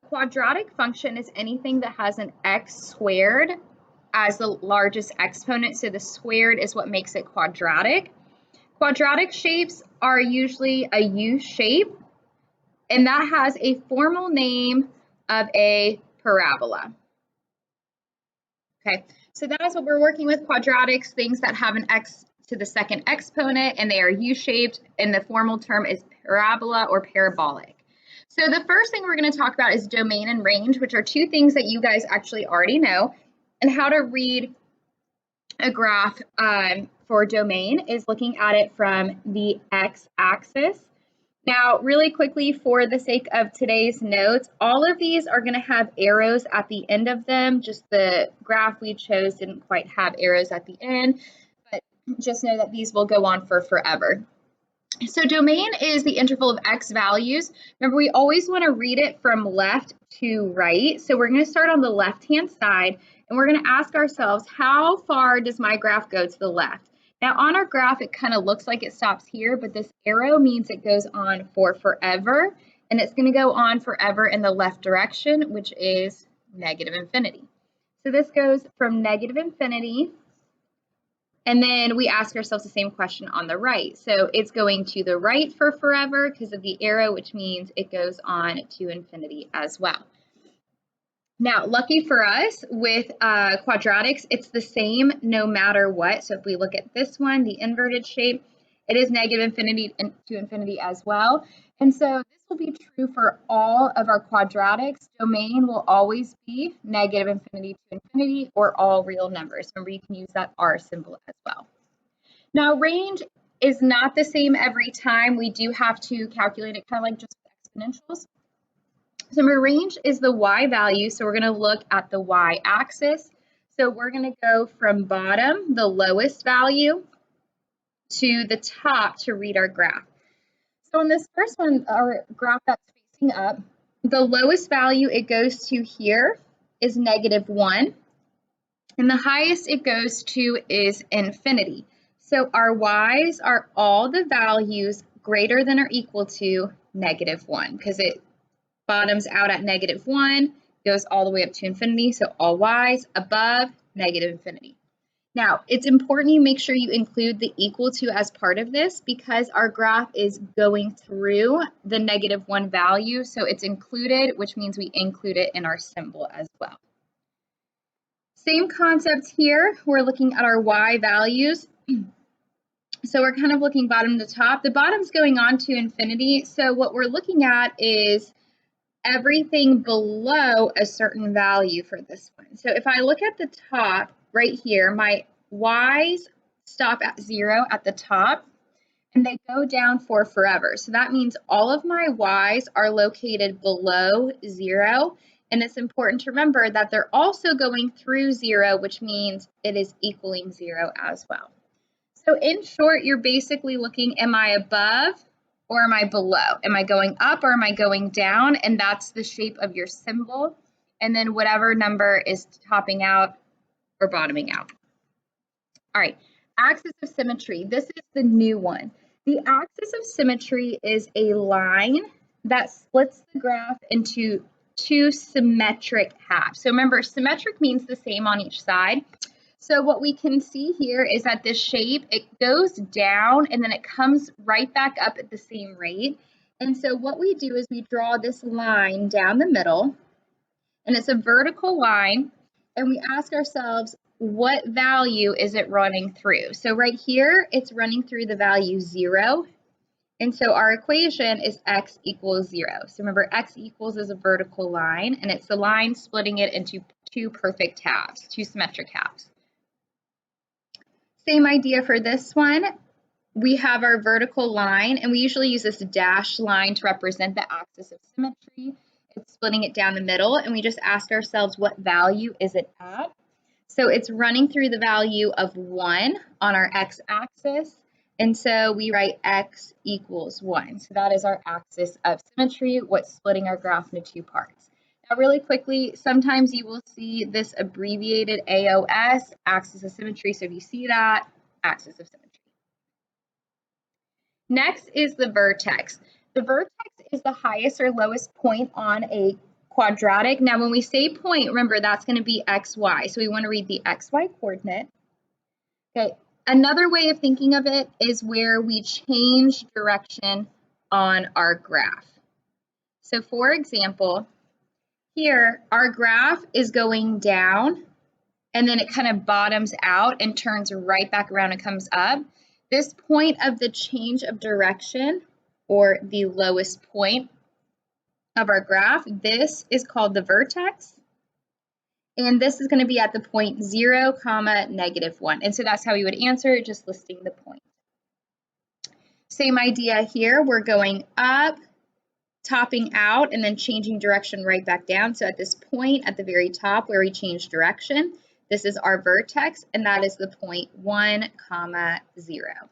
A quadratic function is anything that has an x squared as the largest exponent. So the squared is what makes it quadratic. Quadratic shapes are usually a U shape, and that has a formal name of a parabola. Okay, so that is what we're working with, quadratics, things that have an x to the second exponent and they are U-shaped, and the formal term is parabola or parabolic. So the first thing we're going to talk about is domain and range, which are two things that you guys actually already know, and how to read a graph for domain is looking at it from the x-axis. Now, really quickly, for the sake of today's notes, all of these are going to have arrows at the end of them. Just the graph we chose didn't quite have arrows at the end, but just know that these will go on for forever. So domain is the interval of x values. Remember, we always want to read it from left to right. So we're going to start on the left-hand side, and we're going to ask ourselves, how far does my graph go to the left? Now, on our graph, it kind of looks like it stops here, but this arrow means it goes on for forever, and it's going to go on forever in the left direction, which is negative infinity. So this goes from negative infinity, and then we ask ourselves the same question on the right. So it's going to the right for forever because of the arrow, which means it goes on to infinity as well. Now, lucky for us with quadratics, it's the same no matter what. So if we look at this one, the inverted shape, it is negative infinity to infinity as well. And so this will be true for all of our quadratics. Domain will always be negative infinity to infinity, or all real numbers. Remember, you can use that R symbol as well. Now, range is not the same every time. We do have to calculate it kind of like just exponentials. So my range is the y value, so we're going to look at the y-axis. So we're going to go from bottom, the lowest value, to the top to read our graph. So in this first one, our graph that's facing up, the lowest value it goes to here is -1, and the highest it goes to is infinity. So our y's are all the values greater than or equal to -1, because it bottoms out at -1, goes all the way up to infinity, so all y's above negative infinity. Now, it's important you make sure you include the equal to as part of this because our graph is going through the -1 value, so it's included, which means we include it in our symbol as well. Same concept here, we're looking at our y values. So we're kind of looking bottom to top. The bottom's going on to infinity, so what we're looking at is everything below a certain value for this one. So if I look at the top right here, my y's stop at 0 at the top and they go down for forever. So that means all of my y's are located below 0. And it's important to remember that they're also going through 0, which means it is equaling 0 as well. So in short, you're basically looking, am I above or am I below? Am I going up or am I going down? And that's the shape of your symbol. And then whatever number is topping out or bottoming out. All right, axis of symmetry. This is the new one. The axis of symmetry is a line that splits the graph into two symmetric halves. So remember, symmetric means the same on each side. So what we can see here is that this shape, it goes down and then it comes right back up at the same rate. And so what we do is we draw this line down the middle, and it's a vertical line, and we ask ourselves, what value is it running through? So right here, it's running through the value 0. And so our equation is x equals 0. So remember, x equals is a vertical line, and it's the line splitting it into two perfect halves, two symmetric halves. Same idea for this one. We have our vertical line, and we usually use this dashed line to represent the axis of symmetry. It's splitting it down the middle, and we just ask ourselves, what value is it at? So it's running through the value of 1 on our x-axis, and so we write x equals 1. So that is our axis of symmetry, what's splitting our graph into two parts. Now, really quickly, sometimes you will see this abbreviated AOS, axis of symmetry. So if you see that, axis of symmetry. Next is the vertex. The vertex is the highest or lowest point on a quadratic. Now, when we say point, remember that's going to be xy. So we want to read the xy coordinate. Okay. Another way of thinking of it is where we change direction on our graph. So for example, here our graph is going down and then it kind of bottoms out and turns right back around and comes up. This point of the change of direction, or the lowest point of our graph, this is called the vertex. And this is going to be at the point 0, -1. And so that's how we would answer it, just listing the point. Same idea here. We're going up, topping out, and then changing direction right back down. So at this point at the very top where we change direction, this is our vertex, and that is the point 1, 0.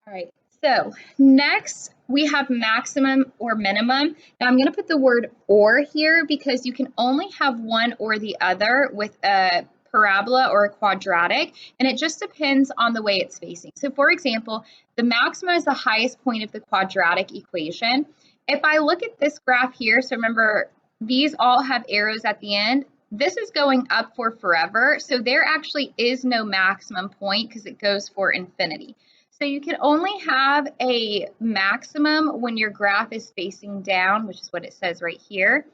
All right, so next we have maximum or minimum. Now I'm going to put the word or here because you can only have one or the other with a parabola or a quadratic, and it just depends on the way it's facing. So for example, the maximum is the highest point of the quadratic equation. If I look at this graph here, so remember these all have arrows at the end, this is going up for forever, so there actually is no maximum point because it goes for infinity. So you can only have a maximum when your graph is facing down, which is what it says right here.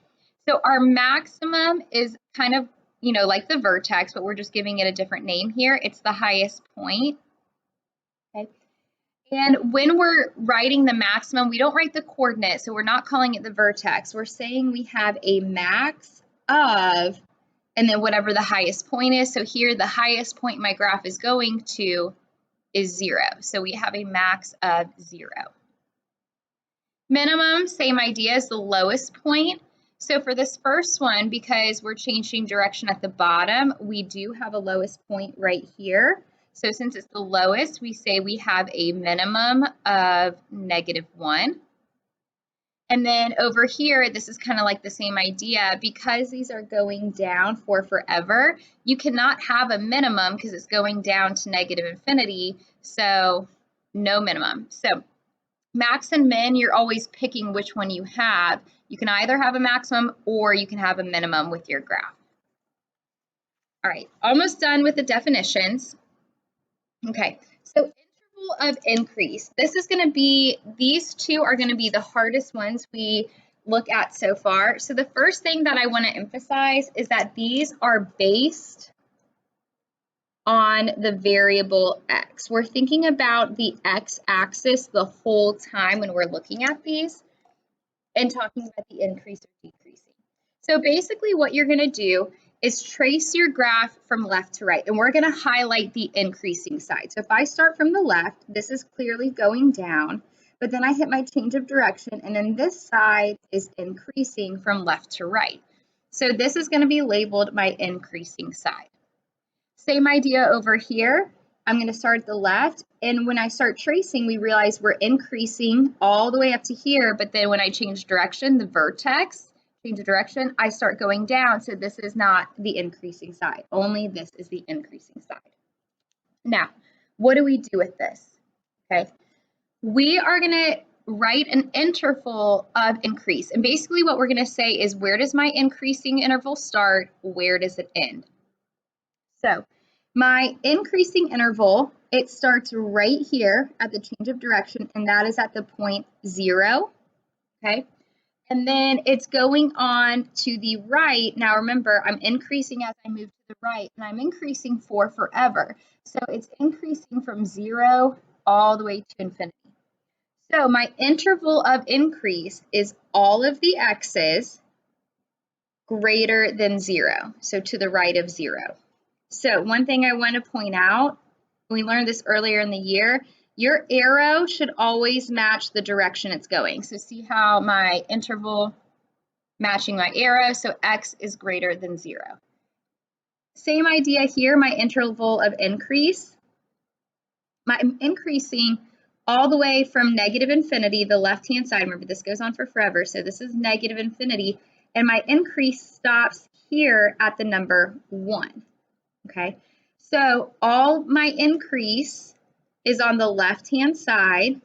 So our maximum is kind of, you know, like the vertex, but we're just giving it a different name here. It's the highest point. Okay. And when we're writing the maximum, we don't write the coordinate, so we're not calling it the vertex. We're saying we have a max of, and then whatever the highest point is. So here, the highest point my graph is going to is 0. So we have a max of 0. Minimum, same idea as the lowest point. So for this first one, because we're changing direction at the bottom, we do have a lowest point right here. So since it's the lowest, we say we have a minimum of -1. And then over here, this is kind of like the same idea. Because these are going down for forever, you cannot have a minimum because it's going down to -infinity. So no minimum. So max and min, you're always picking which one you have. You can either have a maximum or you can have a minimum with your graph. All right, almost done with the definitions. Okay, so interval of increase. This is going to be, these two are going to be the hardest ones we look at so far. So the first thing that I want to emphasize is that these are based on the variable x. We're thinking about the x-axis the whole time when we're looking at these and talking about the increase or decreasing. So basically what you're going to do is trace your graph from left to right, and we're going to highlight the increasing side. So if I start from the left, this is clearly going down, but then I hit my change of direction, and then this side is increasing from left to right. So this is going to be labeled my increasing side. Same idea over here. I'm going to start at the left, and when I start tracing, we realize we're increasing all the way up to here, but then when I change direction, the vertex, change of direction, I start going down, so this is not the increasing side. Only this is the increasing side. Now, what do we do with this? Okay, we are going to write an interval of increase, and basically what we're going to say is, where does my increasing interval start? Where does it end? So my increasing interval, it starts right here at the change of direction, and that is at the point 0, okay? And then it's going on to the right. Now remember, I'm increasing as I move to the right, and I'm increasing for forever. So it's increasing from 0 all the way to infinity. So my interval of increase is all of the x's greater than 0, so to the right of 0. So one thing I want to point out, we learned this earlier in the year, your arrow should always match the direction it's going. So see how my interval matching my arrow, so x is greater than 0. Same idea here, my interval of increase. I'm increasing all the way from -infinity, the left-hand side. Remember, this goes on for forever, so this is -infinity, and my increase stops here at the number 1. Okay, so all my increase is on the left-hand side,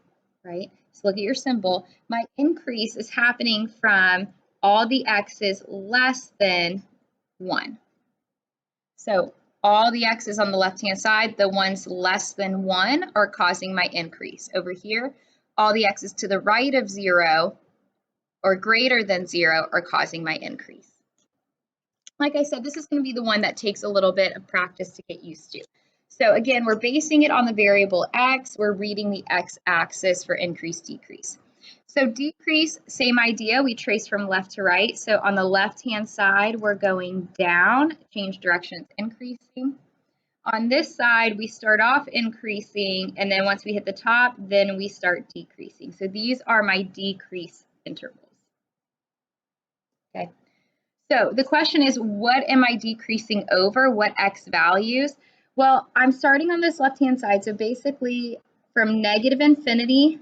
right? look at your symbol, my increase is happening from all the x's less than 1. So all the x's on the left-hand side, the ones less than 1 are causing my increase. Over here, all the x's to the right of 0 or greater than 0 are causing my increase. Like I said, this is going to be the one that takes a little bit of practice to get used to. So again, we're basing it on the variable x. We're reading the x-axis for increase, decrease. So decrease, same idea. We trace from left to right. So on the left-hand side, we're going down, change direction, it's increasing. On this side, we start off increasing, and then once we hit the top, then we start decreasing. So these are my decrease intervals. Okay. So the question is, what am I decreasing over? What x values? Well, I'm starting on this left-hand side. So basically, from negative infinity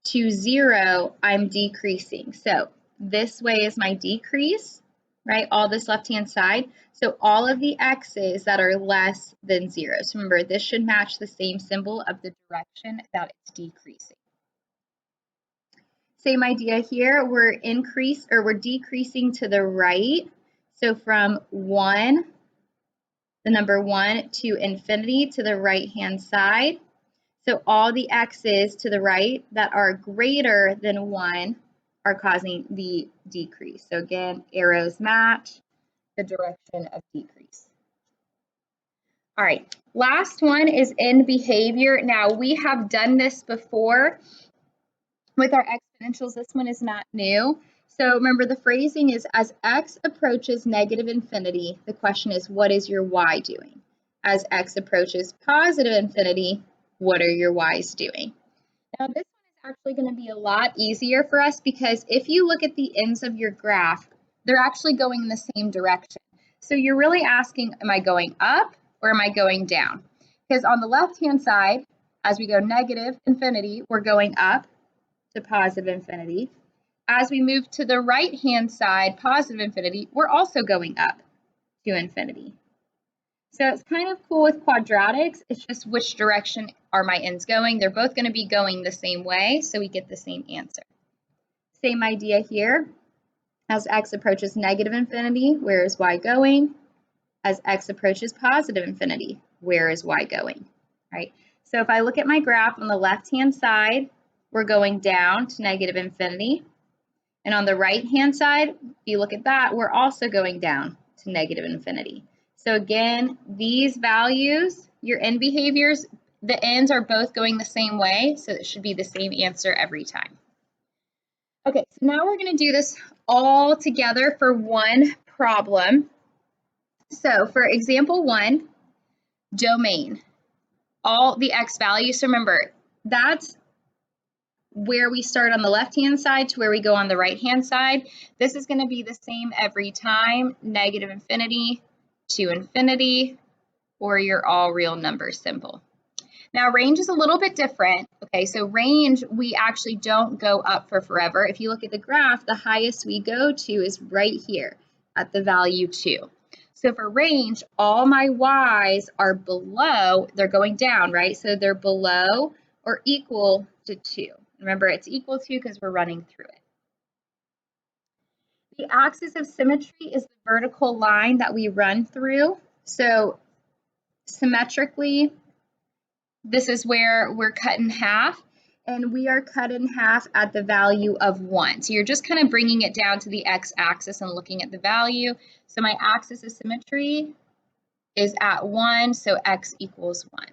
to 0, I'm decreasing. So this way is my decrease, right? All this left-hand side. So all of the x's that are less than 0. So remember, this should match the same symbol of the direction that it's decreasing. Same idea here, we're decreasing to the right. So from 1, the number 1 to infinity to the right-hand side. So all the x's to the right that are greater than 1 are causing the decrease. So again, arrows match the direction of decrease. All right, last one is in behavior. Now we have done this before with our exponentials. This one is not new. So remember, the phrasing is as x approaches negative infinity, the question is, what is your y doing? As x approaches positive infinity, what are your y's doing? Now this one is actually going to be a lot easier for us because if you look at the ends of your graph, they're actually going in the same direction. So you're really asking, am I going up or am I going down? Because on the left-hand side, as we go negative infinity, we're going up to positive infinity. As we move to the right-hand side, positive infinity, we're also going up to infinity. So it's kind of cool with quadratics. It's just which direction are my ends going. They're both going to be going the same way, so we get the same answer. Same idea here. As x approaches negative infinity, where is y going? As x approaches positive infinity, where is y going? Right? So if I look at my graph on the left-hand side, we're going down to negative infinity. And on the right-hand side, if you look at that, we're also going down to negative infinity. So again, these values, your end behaviors, the ends are both going the same way, so it should be the same answer every time. Okay, so now we're going to do this all together for one problem. So for example 1, domain, all the x values. So remember, that's where we start on the left-hand side to where we go on the right-hand side. This is going to be the same every time, negative infinity to infinity, or your all real number symbol. Now range is a little bit different. Okay, so range, we actually don't go up for forever. If you look at the graph, the highest we go to is right here at the value 2. So for range, all my y's are below, they're going down, right? So they're below or equal to 2. Remember, it's equal to because we're running through it. The axis of symmetry is the vertical line that we run through. So symmetrically, this is where we're cut in half, and we are cut in half at the value of 1. So you're just kind of bringing it down to the x-axis and looking at the value. So my axis of symmetry is at 1, so x equals 1.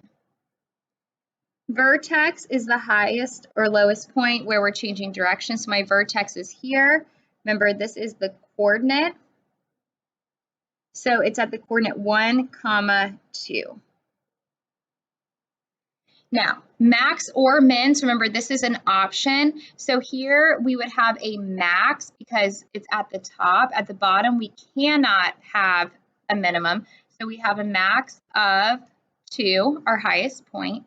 Vertex is the highest or lowest point where we're changing direction. So my vertex is here. Remember, this is the coordinate. So it's at the coordinate 1, 2. Now, max or min, so remember this is an option. So here we would have a max because it's at the top. At the bottom, we cannot have a minimum. So we have a max of 2, our highest point.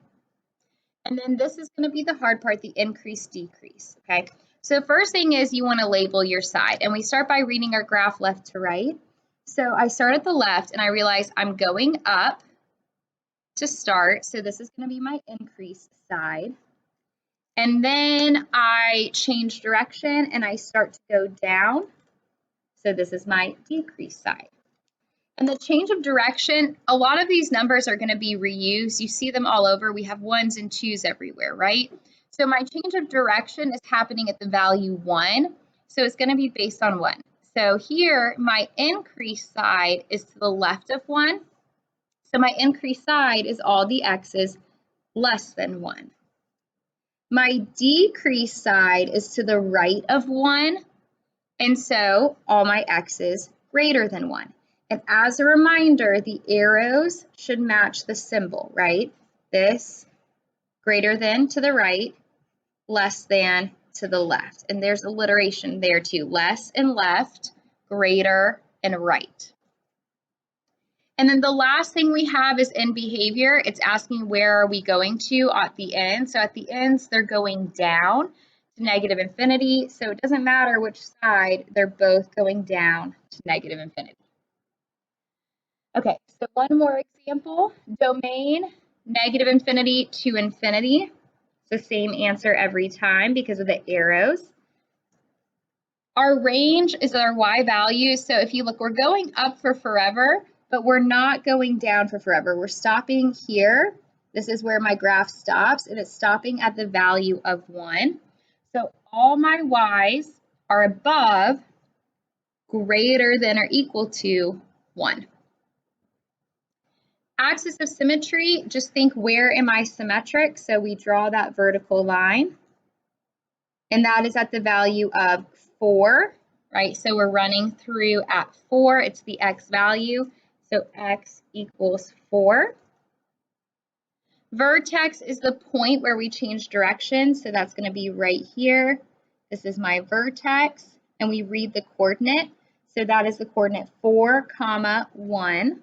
And then this is going to be the hard part, the increase, decrease, okay? So first thing is you want to label your side. And we start by reading our graph left to right. So I start at the left and I realize I'm going up to start. So this is going to be my increase side. And then I change direction and I start to go down. So this is my decrease side. And the change of direction, a lot of these numbers are going to be reused. You see them all over. We have 1s and 2s everywhere, right? So my change of direction is happening at the value 1. So it's going to be based on 1. So here, my increase side is to the left of 1. So my increase side is all the x's less than 1. My decrease side is to the right of 1. And so all my x's greater than 1. And as a reminder, the arrows should match the symbol, right? This greater than to the right, less than to the left. And there's alliteration there too. Less and left, greater and right. And then the last thing we have is in behavior. It's asking where are we going to at the end. So at the ends, they're going down to negative infinity. So it doesn't matter which side, they're both going down to negative infinity. Okay, so one more example, domain, negative infinity to infinity. It's the same answer every time because of the arrows. Our range is our y value. So if you look, we're going up for forever, but we're not going down for forever. We're stopping here. This is where my graph stops, and it's stopping at the value of 1. So all my y's are above, greater than or equal to 1. Axis of symmetry, just think, where am I symmetric? So we draw that vertical line, and that is at the value of 4, right? So we're running through at 4. It's the x value, so x equals 4. Vertex is the point where we change direction, so that's going to be right here. This is my vertex, and we read the coordinate. So that is the coordinate 4, 1.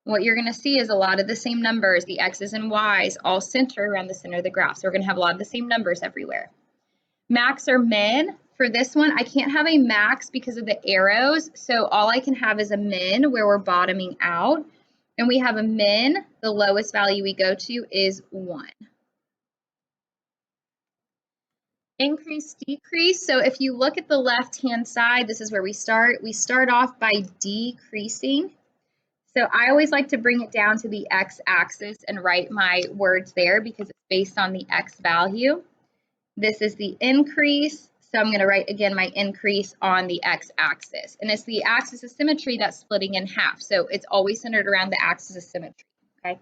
What you're going to see is a lot of the same numbers, the x's and y's, all center around the center of the graph. So we're going to have a lot of the same numbers everywhere. Max or min, for this one, I can't have a max because of the arrows. So all I can have is a min where we're bottoming out. And we have a min, the lowest value we go to is 1. Increase, decrease. So if you look at the left-hand side, this is where we start. We start off by decreasing. So I always like to bring it down to the x-axis and write my words there because it's based on the x value. This is the increase, so I'm going to write again my increase on the x-axis. And it's the axis of symmetry that's splitting in half, so it's always centered around the axis of symmetry, okay?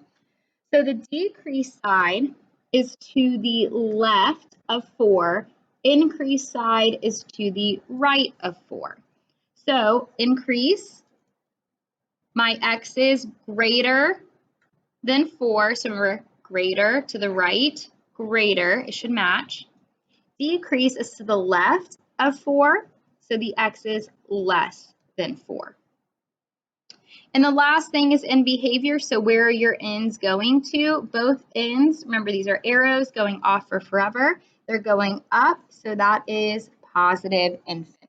So the decrease side is to the left of 4, increase side is to the right of 4. So increase, my x is greater than 4, so remember, greater to the right, greater, it should match. Decrease is to the left of 4, so the x is less than 4. And the last thing is in behavior, so where are your ends going to? Both ends, remember these are arrows going off for forever. They're going up, so that is positive infinity.